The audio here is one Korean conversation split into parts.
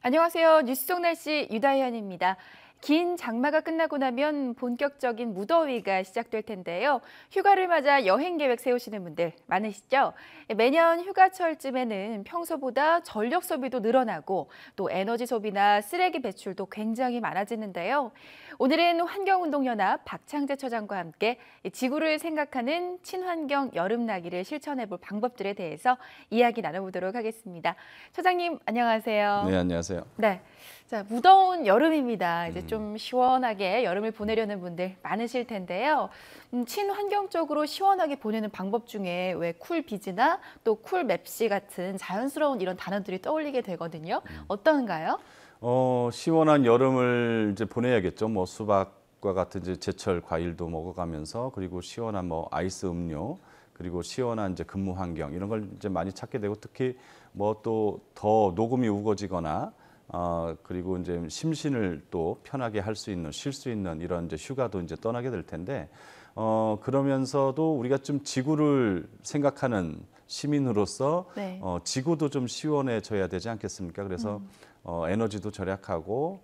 안녕하세요. 뉴스 속 날씨 유다현입니다. 긴 장마가 끝나고 나면 본격적인 무더위가 시작될 텐데요. 휴가를 맞아 여행 계획 세우시는 분들 많으시죠? 매년 휴가철쯤에는 평소보다 전력 소비도 늘어나고 또 에너지 소비나 쓰레기 배출도 굉장히 많아지는데요. 오늘은 환경운동연합 박창재 처장과 함께 지구를 생각하는 친환경 여름나기를 실천해 볼 방법들에 대해서 이야기 나눠보도록 하겠습니다. 처장님, 안녕하세요. 네, 안녕하세요. 네. 자, 무더운 여름입니다. 이제 좀 시원하게 여름을 보내려는 분들 많으실 텐데요. 친환경적으로 시원하게 보내는 방법 중에 왜 쿨비즈나 또 쿨맵시 같은 자연스러운 이런 단어들이 떠올리게 되거든요. 어떤가요? 시원한 여름을 이제 보내야겠죠. 뭐 수박과 같은 이제 제철 과일도 먹어가면서 그리고 시원한 뭐 아이스 음료 그리고 시원한 이제 근무 환경 이런 걸 이제 많이 찾게 되고 특히 뭐 또 더 녹음이 우거지거나 그리고 이제 심신을 또 편하게 할 수 있는 쉴 수 있는 이런 이제 휴가도 이제 떠나게 될 텐데 그러면서도 우리가 좀 지구를 생각하는 시민으로서 네. 지구도 좀 시원해져야 되지 않겠습니까? 그래서 에너지도 절약하고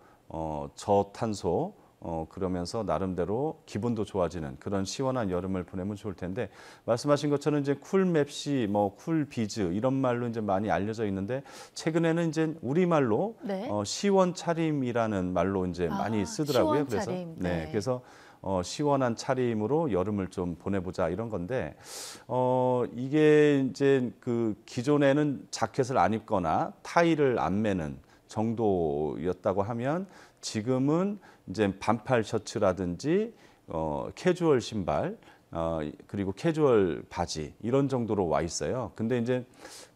저탄소 그러면서 나름대로 기분도 좋아지는 그런 시원한 여름을 보내면 좋을 텐데 말씀하신 것처럼 이제 쿨맵시 뭐 쿨비즈 이런 말로 이제 많이 알려져 있는데 최근에는 이제 우리말로 네. 시원 차림이라는 말로 이제 많이 쓰더라고요. 시원 차림. 네. 그래서 시원한 차림으로 여름을 좀 보내보자 이런 건데 이게 이제 그 기존에는 자켓을 안 입거나 타이를 안 매는 정도였다고 하면 지금은 이제 반팔 셔츠라든지 캐주얼 신발 그리고 캐주얼 바지 이런 정도로 와 있어요. 근데 이제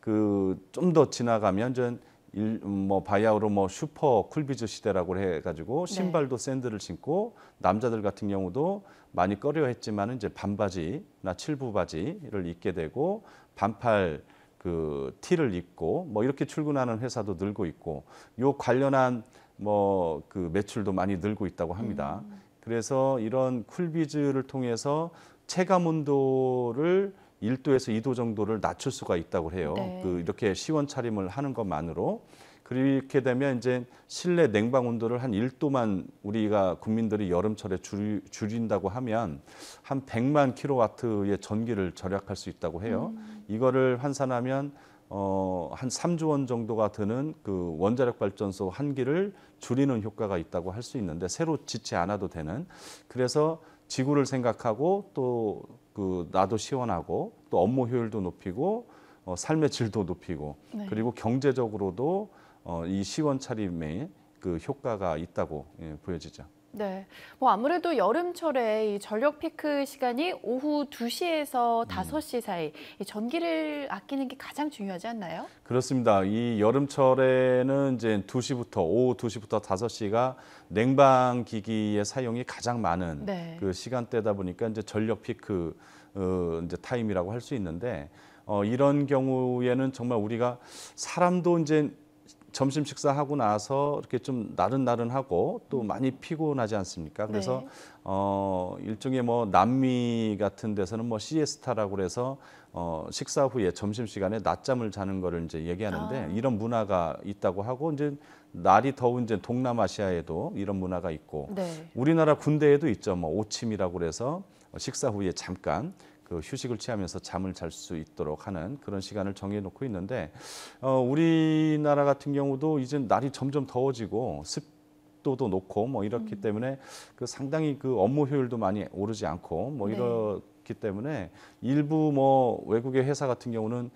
그 좀 더 지나가면 뭐 바야흐로 뭐 슈퍼 쿨비즈 시대라고 해가지고 신발도 샌들을 신고 남자들 같은 경우도 많이 꺼려했지만은 이제 반바지나 칠부 바지를 입게 되고 반팔 그 티를 입고 뭐 이렇게 출근하는 회사도 늘고 있고 요 관련한 뭐 그 매출도 많이 늘고 있다고 합니다. 그래서 이런 쿨비즈를 통해서 체감 온도를 1도에서 2도 정도를 낮출 수가 있다고 해요. 네. 그 이렇게 시원 차림을 하는 것만으로 그렇게 되면 이제 실내 냉방 온도를 한 1도만 우리가 국민들이 여름철에 줄인다고 하면 한 100만 킬로와트의 전기를 절약할 수 있다고 해요. 이거를 환산하면 한 3조 원 정도가 드는 그 원자력 발전소 한 기를 줄이는 효과가 있다고 할 수 있는데 새로 짓지 않아도 되는 그래서 지구를 생각하고 또 그 나도 시원하고 또 업무 효율도 높이고 삶의 질도 높이고 네. 그리고 경제적으로도 이 시원 차림에 그 효과가 있다고 보여지죠. 네. 뭐 아무래도 여름철에 이 전력 피크 시간이 오후 2시에서 5시 사이 이 전기를 아끼는 게 가장 중요하지 않나요? 그렇습니다. 이 여름철에는 이제 오후 2시부터 5시가 냉방 기기의 사용이 가장 많은 네. 그 시간대다 보니까 이제 전력 피크 이제 타임이라고 할 수 있는데 이런 경우에는 정말 우리가 사람도 이제 점심 식사하고 나서 이렇게 좀 나른나른하고 또 많이 피곤하지 않습니까? 그래서 일종의 뭐 남미 같은 데서는 뭐 시에스타라고 그래서 식사 후에 점심 시간에 낮잠을 자는 거를 이제 얘기하는데 이런 문화가 있다고 하고 이제 날이 더운 이제 동남아시아에도 이런 문화가 있고 네. 우리나라 군대에도 있죠. 뭐 오침이라고 그래서 식사 후에 잠깐 그 휴식을 취하면서 잠을 잘 수 있도록 하는 그런 시간을 정해놓고 있는데 우리나라 같은 경우도 이제 날이 점점 더워지고 습도도 높고 뭐 이렇기 때문에 그 상당히 그 업무 효율도 많이 오르지 않고 뭐 네. 이렇기 때문에 일부 뭐 외국의 회사 같은 경우는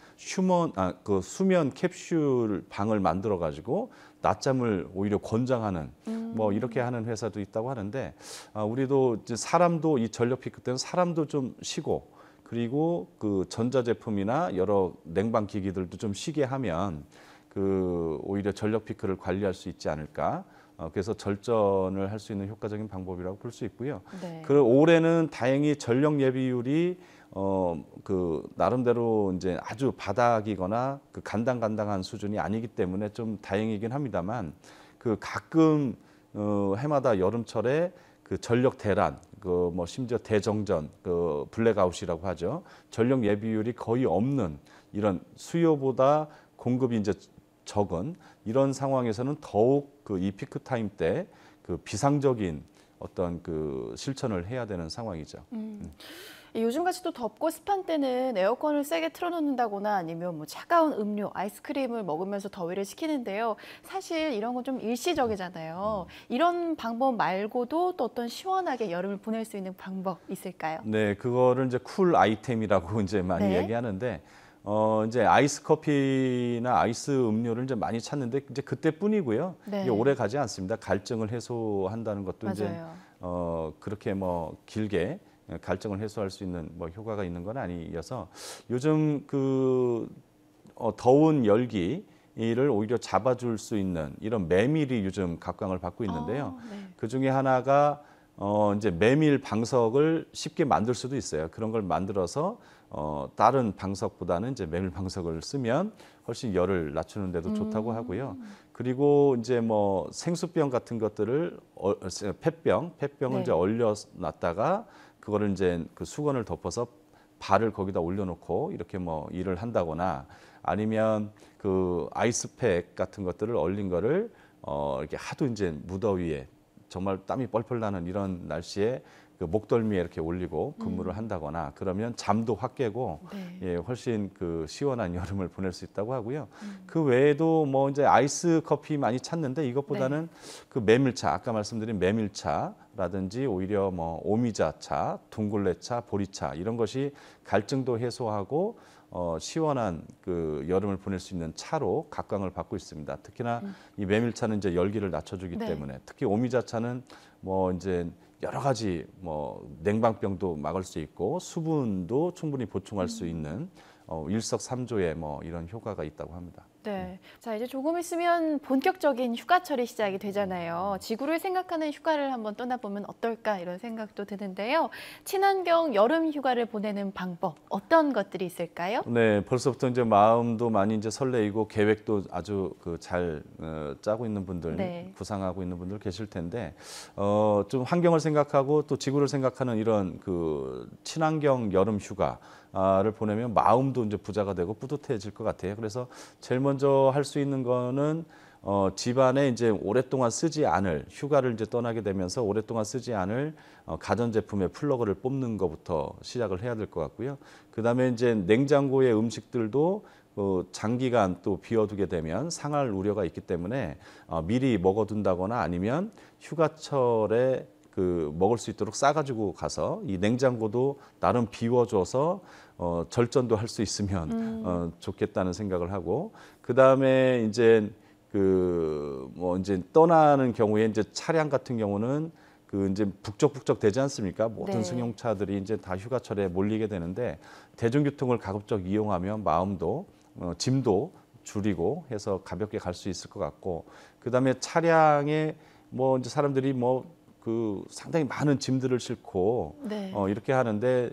그 수면 캡슐 방을 만들어 가지고 낮잠을 오히려 권장하는 뭐 이렇게 하는 회사도 있다고 하는데 우리도 이제 사람도 이 전력 피크 때는 사람도 좀 쉬고 그리고 그 전자제품이나 여러 냉방 기기들도 좀 쉬게 하면 그 오히려 전력 피크를 관리할 수 있지 않을까. 그래서 절전을 할 수 있는 효과적인 방법이라고 볼 수 있고요. 네. 그 올해는 다행히 전력 예비율이 그 나름대로 이제 아주 바닥이거나 그 간당간당한 수준이 아니기 때문에 좀 다행이긴 합니다만 그 가끔 해마다 여름철에 그 전력 대란, 그 뭐 심지어 대정전, 그 블랙아웃이라고 하죠. 전력 예비율이 거의 없는 이런 수요보다 공급이 이제 적은 이런 상황에서는 더욱 그 이 피크 타임 때 그 비상적인 어떤 그 실천을 해야 되는 상황이죠. 요즘같이 또 덥고 습한 때는 에어컨을 세게 틀어놓는다거나 아니면 뭐 차가운 음료, 아이스크림을 먹으면서 더위를 식히는데요. 사실 이런 건 좀 일시적이잖아요. 이런 방법 말고도 또 어떤 시원하게 여름을 보낼 수 있는 방법 있을까요? 네, 그거를 이제 쿨 아이템이라고 이제 많이 네. 얘기하는데, 이제 아이스 커피나 아이스 음료를 이제 많이 찾는데 이제 그때뿐이고요. 네. 이게 오래 가지 않습니다. 갈증을 해소한다는 것도 이제 맞아요. 그렇게 뭐 길게 갈증을 해소할 수 있는 뭐 효과가 있는 건 아니어서 요즘 그 더운 열기를 오히려 잡아줄 수 있는 이런 메밀이 요즘 각광을 받고 있는데요. 네. 그 중에 하나가 이제 메밀 방석을 쉽게 만들 수도 있어요. 그런 걸 만들어서 다른 방석보다는 이제 메밀 방석을 쓰면 훨씬 열을 낮추는 데도 좋다고 하고요. 그리고 이제 뭐 생수병 같은 것들을 폐병을 네. 이제 얼려 놨다가 그거를 이제 그 수건을 덮어서 발을 거기다 올려놓고 이렇게 뭐 일을 한다거나 아니면 그 아이스팩 같은 것들을 얼린 거를 이렇게 하도 이제 무더위에 정말 땀이 뻘뻘 나는 이런 날씨에 그 목덜미에 이렇게 올리고 근무를 한다거나 그러면 잠도 확 깨고 네. 예, 훨씬 그 시원한 여름을 보낼 수 있다고 하고요. 그 외에도 뭐 이제 아이스 커피 많이 찾는데 이것보다는 그 메밀차, 아까 말씀드린 메밀차라든지 오히려 뭐 오미자차, 둥글레차, 보리차 이런 것이 갈증도 해소하고 시원한 그 여름을 보낼 수 있는 차로 각광을 받고 있습니다. 특히나 이 메밀차는 이제 열기를 낮춰주기 네. 때문에 특히 오미자차는 뭐 이제 여러 가지 뭐 냉방병도 막을 수 있고 수분도 충분히 보충할 수 있는 일석삼조의 뭐 이런 효과가 있다고 합니다. 네. 자, 이제 조금 있으면 본격적인 휴가철이 시작이 되잖아요. 지구를 생각하는 휴가를 한번 떠나보면 어떨까 이런 생각도 드는데요. 친환경 여름 휴가를 보내는 방법 어떤 것들이 있을까요? 네, 벌써부터 이제 마음도 많이 이제 설레이고 계획도 아주 그 잘 짜고 있는 분들, 네. 구상하고 있는 분들 계실 텐데, 좀 환경을 생각하고 또 지구를 생각하는 이런 그 친환경 여름 휴가를 보내면 마음도 이제 부자가 되고 뿌듯해질 것 같아요. 그래서 제일 먼저 할 수 있는 거는 집안에 이제 오랫동안 쓰지 않을 휴가를 이제 떠나게 되면서 오랫동안 쓰지 않을 가전제품의 플러그를 뽑는 것부터 시작을 해야 될 것 같고요. 그다음에 이제 냉장고의 음식들도 장기간 또 비워두게 되면 상할 우려가 있기 때문에 미리 먹어둔다거나 아니면 휴가철에 그 먹을 수 있도록 싸가지고 가서 이 냉장고도 나름 비워줘서 절전도 할 수 있으면 좋겠다는 생각을 하고 그 다음에 이제 그 뭐 이제 떠나는 경우에 이제 차량 같은 경우는 그 이제 북적북적 되지 않습니까? 모든 네. 승용차들이 이제 다 휴가철에 몰리게 되는데 대중교통을 가급적 이용하면 마음도 짐도 줄이고 해서 가볍게 갈 수 있을 것 같고 그 다음에 차량에 뭐 이제 사람들이 뭐 그 상당히 많은 짐들을 싣고 네. 이렇게 하는데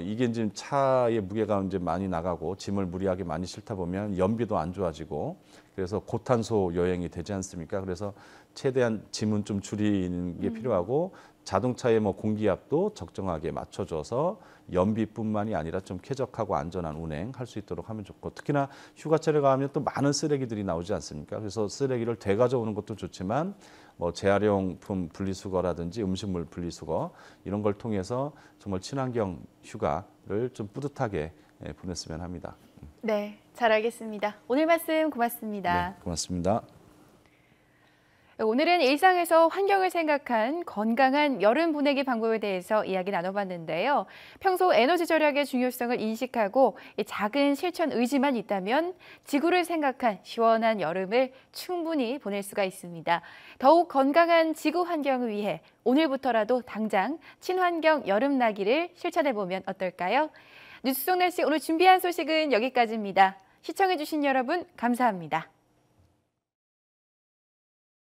이게 이제 차의 무게가 이제 많이 나가고 짐을 무리하게 많이 싣다 보면 연비도 안 좋아지고 그래서 고탄소 여행이 되지 않습니까? 그래서 최대한 짐은 좀 줄이는 게 필요하고 자동차의 뭐 공기압도 적정하게 맞춰줘서 연비뿐만이 아니라 좀 쾌적하고 안전한 운행할 수 있도록 하면 좋고 특히나 휴가철에 가면 또 많은 쓰레기들이 나오지 않습니까? 그래서 쓰레기를 되가져오는 것도 좋지만 뭐 재활용품 분리수거라든지 음식물 분리수거 이런 걸 통해서 정말 친환경 휴가를 좀 뿌듯하게 보냈으면 합니다. 네, 잘 알겠습니다. 오늘 말씀 고맙습니다. 네, 고맙습니다. 오늘은 일상에서 환경을 생각한 건강한 여름 보내기 방법에 대해서 이야기 나눠봤는데요. 평소 에너지 절약의 중요성을 인식하고 작은 실천 의지만 있다면 지구를 생각한 시원한 여름을 충분히 보낼 수가 있습니다. 더욱 건강한 지구 환경을 위해 오늘부터라도 당장 친환경 여름 나기를 실천해보면 어떨까요? 뉴스 속 날씨 오늘 준비한 소식은 여기까지입니다. 시청해주신 여러분 감사합니다.